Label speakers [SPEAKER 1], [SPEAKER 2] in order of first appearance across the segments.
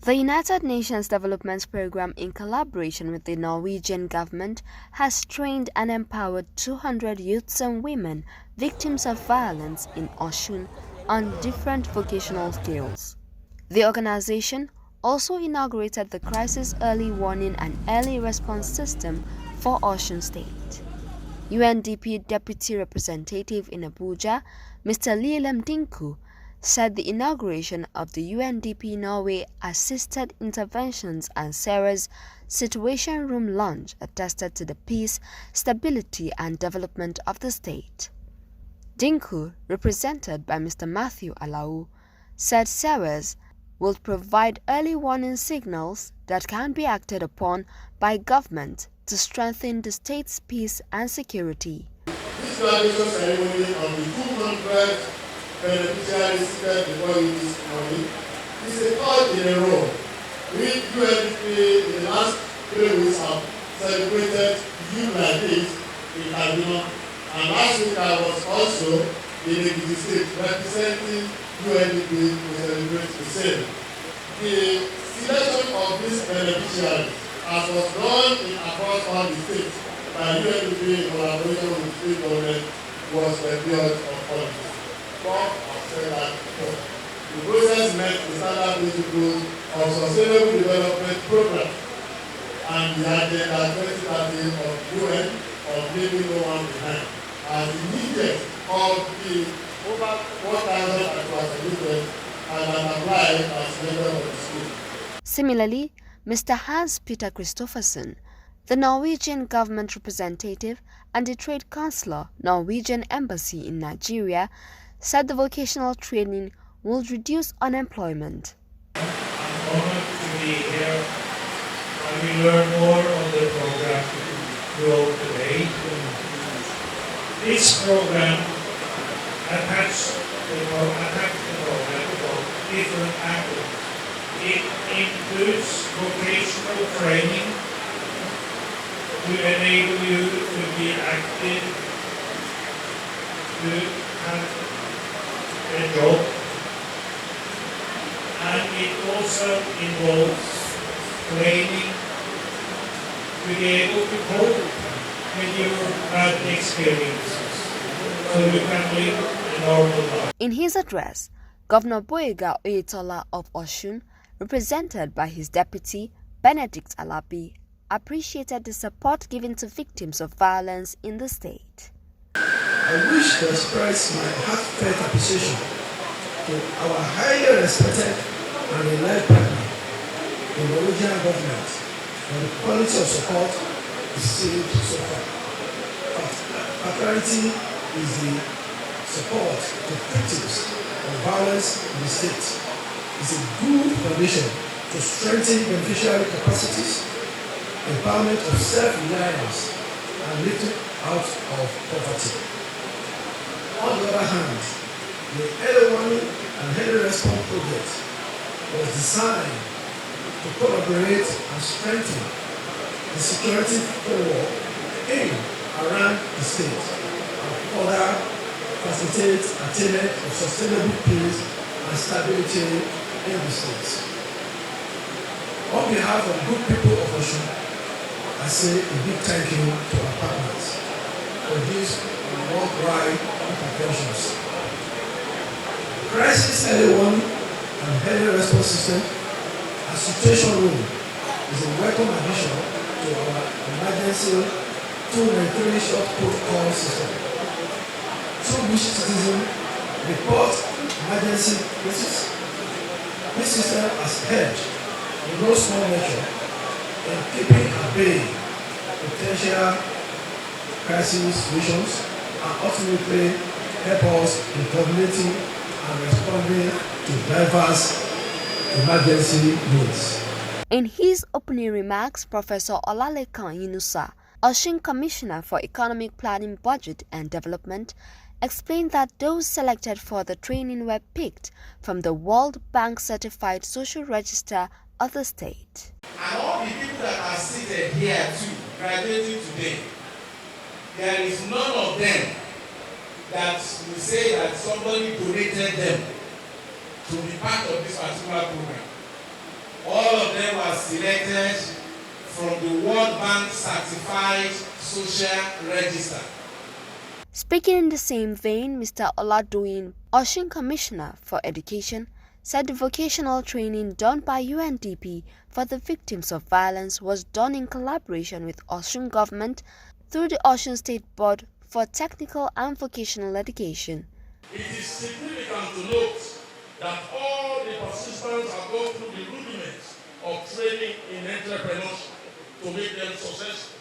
[SPEAKER 1] The United Nations Development Programme, in collaboration with the Norwegian Government, has trained and empowered 200 youths and women victims of violence in Osun on different vocational skills. The organization also inaugurated the Crisis Early Warning and Early Response System for Osun State. UNDP Deputy Representative in Abuja, Mr. Lielem Dinku, said the inauguration of the UNDP Norway Assisted Interventions and Sarah's Situation Room launch attested to the peace, stability and development of the state. Dinku, represented by Mr. Matthew Alau, said Sarah's will provide early warning signals that can be acted upon by government to strengthen the state's peace and security.
[SPEAKER 2] This graduation ceremony of the 200 beneficiaries seated before you this morning is a third in a row. We UNDP in the last 3 weeks have celebrated youth like this in Kaduna, and last week I was also in the state representing UNDP to celebrate the same. The selection of these beneficiaries, as was done across all the states by UNDP in collaboration with state government, was the period of politics. Bob has said that before. The process met the standard principles of sustainable development program and the agenda 2030 of UN of leaving no one behind as the needed of the over 4,000 across and applied as member of the school.
[SPEAKER 1] Similarly, Mr. Hans-Peter Christophersen, the Norwegian Government representative and the Trade Councillor, Norwegian Embassy in Nigeria, said the vocational training will reduce unemployment.
[SPEAKER 3] I'm honored to be here and we learn more on the program throughout the day. This program attached the program from different angles. It includes vocational training to enable you to be active, to have a job, and it also involves training to be able to cope with your bad experiences so you can live a normal life.
[SPEAKER 1] In his address, Governor Boyega Oyetola of Osun, represented by his deputy, Benedict Alabi, appreciated the support given to victims of violence in the state.
[SPEAKER 4] I wish to express my heartfelt appreciation to our highly respected and relied partner, the Norwegian Government, for the quality of support received so far. Particularity is the support to victims of violence in the state. It's a good foundation to strengthen beneficiary capacities, empowerment of self-reliance, and lifting out of poverty. On the other hand, the early warning and early response project was designed to collaborate and strengthen the security framework in around the state and further facilitate attainment of sustainable peace and stability in the state. On behalf of good people of Osun, I say a big thank you to our partners for these worldwide interventions. Crisis early warning and early response system and situation room is a welcome addition to our emergency 293 short protocol system, through which citizens report emergency cases. This system has helped in no small measure in keeping at bay potential crisis situations and ultimately help us in coordinating and responding to diverse emergency needs.
[SPEAKER 1] In his opening remarks, Professor Olalekan Yunusa, Osun Commissioner for Economic Planning, Budget and Development, explained that those selected for the training were picked from the World Bank Certified Social Register of the state.
[SPEAKER 5] And all the people that are seated here too, graduating today, there is none of them that will say that somebody donated them to be part of this particular program. All selected from the World Bank Certified Social Register.
[SPEAKER 1] Speaking in the same vein, Mr. Oladoyin, Osun Commissioner for Education, said the vocational training done by UNDP for the victims of violence was done in collaboration with Osun Government through the Osun State Board for Technical and Vocational Education.
[SPEAKER 6] It is significant to note that all the participants have gone through the rudiments of training in entrepreneurship to make them successful.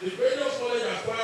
[SPEAKER 6] The various knowledge acquired